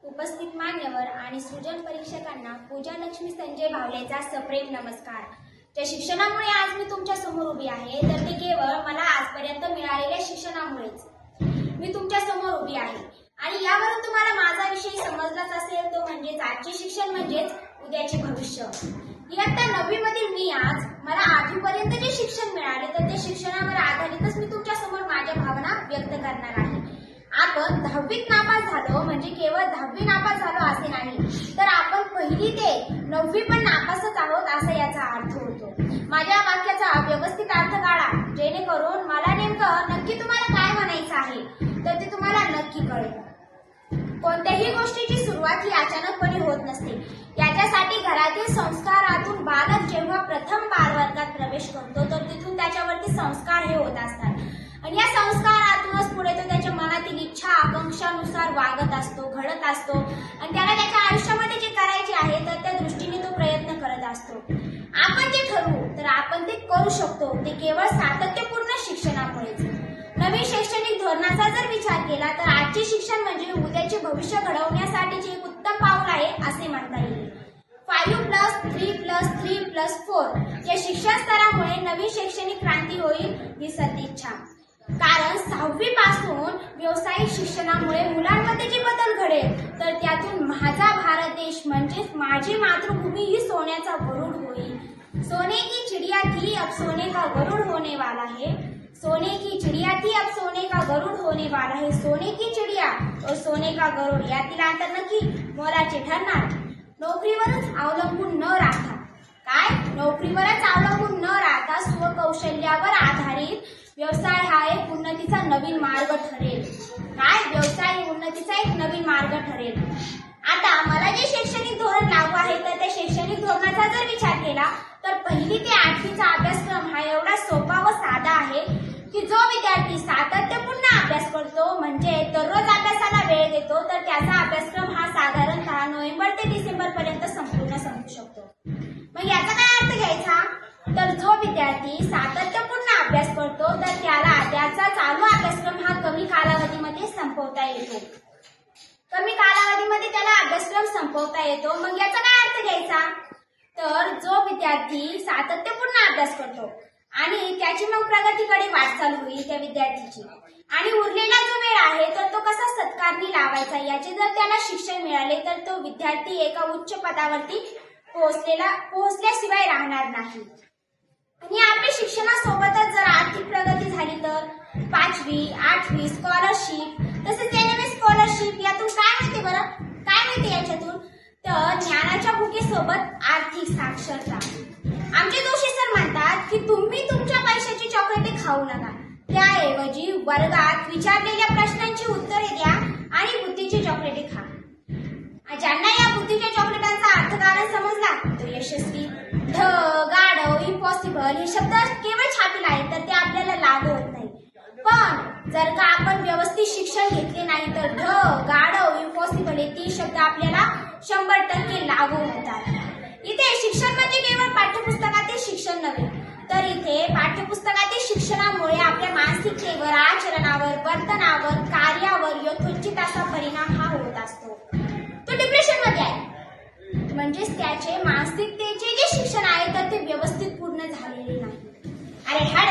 उपस्थित मान्यवर आणि सृजन परीक्षकांना पूजा लक्ष्मी संजय भावलेचा सप्रेम नमस्कार। ज्या शिक्षणामुळे आज मी तुमच्या समोर उभी आहे तर ते केवळ मला आजपर्यंत मिळालेल्या शिक्षणामुळेच मी तुमच्या समोर उभी आहे। आणि यावरून तुम्हाला माझा विषय समजलाच असेल तो म्हणजेच आजचे शिक्षण म्हणजेच उद्याचे भविष्य। इयत्ता 9वी मधील मी आज मला 8वी पर्यंत जे शिक्षण मिळाले तर ते शिक्षणावर आधारितच मी तुमच्या समोर माझ्या भावना व्यक्त करणार आहे। आपण 10वीत नापास झालो म्हणजे केवळ 10वी नापास झालो असे नाही, तर आपण 1ली ते 9वी पण नापासच आहोत असा याचा अर्थ होतो। माझ्या वाक्याचा व्यवस्थित अर्थ काढा जेणेकरून मला नेमकं नक्की तुम्हाला काय म्हणायचं आहे तर ते तुम्हाला नक्की कळेल। कोणत्याही गोष्टीची सुरुवात ही अचानकपणे होत नसते। याच्यासाठी घरातील संस्कारातून बालक जेव्हा प्रथम बालवर्गात प्रवेश करतो तर तिथून त्याच्यावरती संस्कार हे होत असतात आणि या संस्कारातूनच पुढे तो त्याच्या मनातील इच्छा आकांक्षानुसार वागत असतो, घडत असतो आणि त्याला त्याच्या आयुष्यामध्ये जे करायचे आहे तर त्या दृष्टीने तो प्रयत्न करत असतो। आपण जे ठरवू तर आपण ते करू शकतो, ते केवळ सातत्यपूर्ण शिक्षणामुळेच। नवीन शैक्षणिक धोरणाचा जर विचार केला तर आजचे शिक्षण म्हणजे उद्याचे भविष्य घडवण्यासाठीचे एक उत्तम पाऊल आहे असे म्हणता येईल। 5+3+3+4 या शिक्षण स्तरामुळे नवीन शैक्षणिक क्रांती होईल ही सदिच्छा। कारण 6वी पासून व्यावसायिक शिक्षणामुळे मुलांमध्ये जे बदल घडेल तर त्यातून माझा भारत देश म्हणजेच माझी मातृभूमी ही सोन्याचा गरुड होईल। सोने की चिड़िया थी अब सोने का गरुड होने वाला है, सोने की चिड़िया थी अब सोने का गरुड होने वाला है। सोने की चिड़िया और सोने का गरुड यातील अंतर नक्की मोलाचे ठरणार। नोकरीवरच अवलंबून न राहता नोकरीवरच अवलंबून न राहता स्वकौशल्यावर आधारित व्यवसाय हा एक उन्नतीचा नवीन मार्ग ठरेल। व्यवसाय उन्नतीचा एक नवीन मार्ग ठरेल। आता मला जे शैक्षणिक धोरण लागू आहे तर त्या शैक्षणिक धोरणाचा जर विचार केला तर 1ली ते 8वीचा अभ्यासक्रम हा एवढा सोपा व साधा आहे की जो विद्यार्थी सातत्यपूर्ण अभ्यास करतो म्हणजे दररोज अभ्यासाला वेळ देतो तर त्याचा अभ्यासक्रम हा साधारणतः नोव्हेंबर ते डिसेंबर पर्यंत संपूर्ण संपू शकतो। मग याचा काय अर्थ घ्यायचा तर जो विद्यार्थी सातत्यपूर्ण अभ्यास करतो तर त्याला त्याचा चालू अभ्यासक्रम हा कमी कालावधीमध्ये संपवता येतो। मग याचा काय अर्थ घ्यायचा तर जो विद्यार्थी सातत्यपूर्ण अभ्यास करतो आणि त्याची मग प्रगतीकडे वाटचाल होईल त्या विद्यार्थीची आणि उरलेला जो वेळ आहे तर तो कसा सत्कारणी लावायचा याचे जर त्याला शिक्षण मिळाले तर तो विद्यार्थी एका उच्च पदावरती पोहोचल्याशिवाय राहणार नाही। आणि आपल्या शिक्षणासोबतच जर आर्थिक प्रगती झाली तर 5वी 8वी स्कॉलरशिप तसेच NMS स्कॉलरशिप यातून काय मिळते याच्यातून तर ज्ञानाच्या भुकेसोबत आर्थिक साक्षरता। आमचे जोशी सर म्हणतात की तुम्ही तुमच्या पैशाची चॉकलेटे खाऊ नका, त्याऐवजी वर्गात विचारलेल्या प्रश्नांची उत्तरे द्या आणि बुद्धीची चॉकलेटे खा। ज्यांना या बुद्धीच्या चॉकलेटांचा अर्थकारण समजला तो यशस्वी। गाढव इम्पॉसिबल हे शब्द केवळ छापील आहेत तर ते आपल्याला लागू होत नाही, पण जर का आपण व्यवस्थित शिक्षण घेतले नाही तर गाढव इम्पॉसिबल हे 3 शब्द आपल्याला 100% लागू होतात। इथे शिक्षण म्हणजे केवळ पाठ्यपुस्तकातील शिक्षण नव्हे तर इथे पाठ्यपुस्तकातील शिक्षणामुळे आपल्या मानसिकतेवर, आचरणावर, वर्तनावर, कार्यावर यथोचित असा परिणाम हा होत असतो। तो डिप्रेशन मध्ये आहे म्हणजेच त्याचे मानसिकतेचे जे शिक्षण आहे तर ते व्यवस्थित पूर्ण झालेले नाही। अरे हड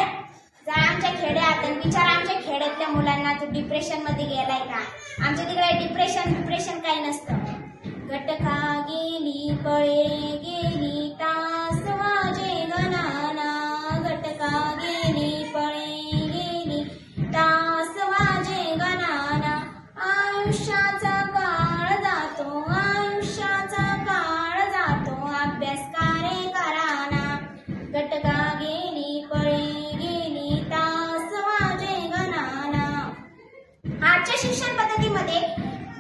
जा आमच्या खेड्यात आणि विचार आमच्या खेड्यातल्या मुलांना तू डिप्रेशन मध्ये गेलाय का? आमच्या तिकडे डिप्रेशन काही नसतं। गटका गेली पळे गेली तास वाजे गणाना, गटका गेली पळे गेली तास वाजे गणाना, आयुष्याचा काळ जातो अभ्यास कार्य कराना, गटका गेली पळे गेली तास वाजे गणाना। आजच्या शिक्षण पद्धतीमध्ये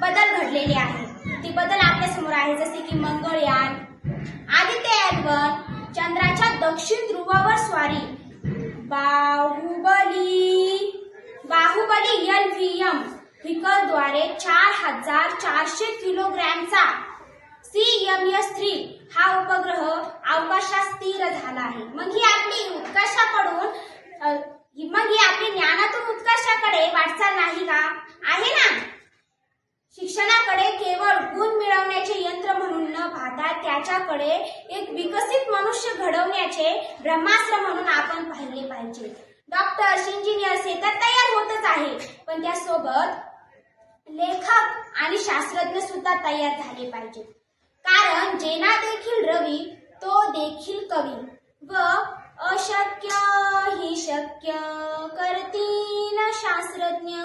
बदल घडलेले आहेत, ती बदल आपल्या समोर आहे जसे की मंगळयान, आदित्य L1, चंद्राच्या दक्षिण ध्रुवावर स्वारी, बाहुबली LVM व्हीकलद्वारे 4400 किलोग्रॅमचा CMS-3 हा उपग्रह अवकाशात स्थिर झाला आहे। मग ही आपली ज्ञानातून उत्कर्षाकडे वाटचाल नाही का? आहे ना। शिक्षणाकडे केवळ मिळवण्याचे यंत्र म्हणून न पाहता त्याच्याकडे एक विकसित मनुष्य घडवण्याचे ब्रह्मास्त्र म्हणून आपण पाहिले पाहिजे. डॉक्टर्स, इंजिनियर्स हे तर तयार होतच आहे, पण त्यासोबत लेखक आणि शास्त्रज्ञ सुद्धा तयार झाले पाहिजेत. कारण जेना देखील रवी तो देखील कवी व अशक्य ही शक्य करतील शास्त्रज्ञ.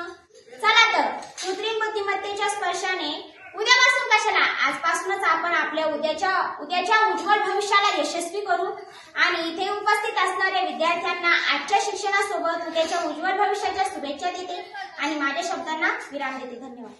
चला तर कृत्रिम बुद्धिमत्तेच्या स्पर्शाने उद्यापासून कशाला आजपासूनच आपण आपल्या उद्याच्या उज्ज्वल भविष्याला यशस्वी करू. आणि इथे उपस्थित असणाऱ्या विद्यार्थ्यांना आजच्या शिक्षणासोबत उद्याच्या उज्ज्वल भविष्याच्या शुभेच्छा देते आणि माझ्या शब्दांना विराम देते. धन्यवाद.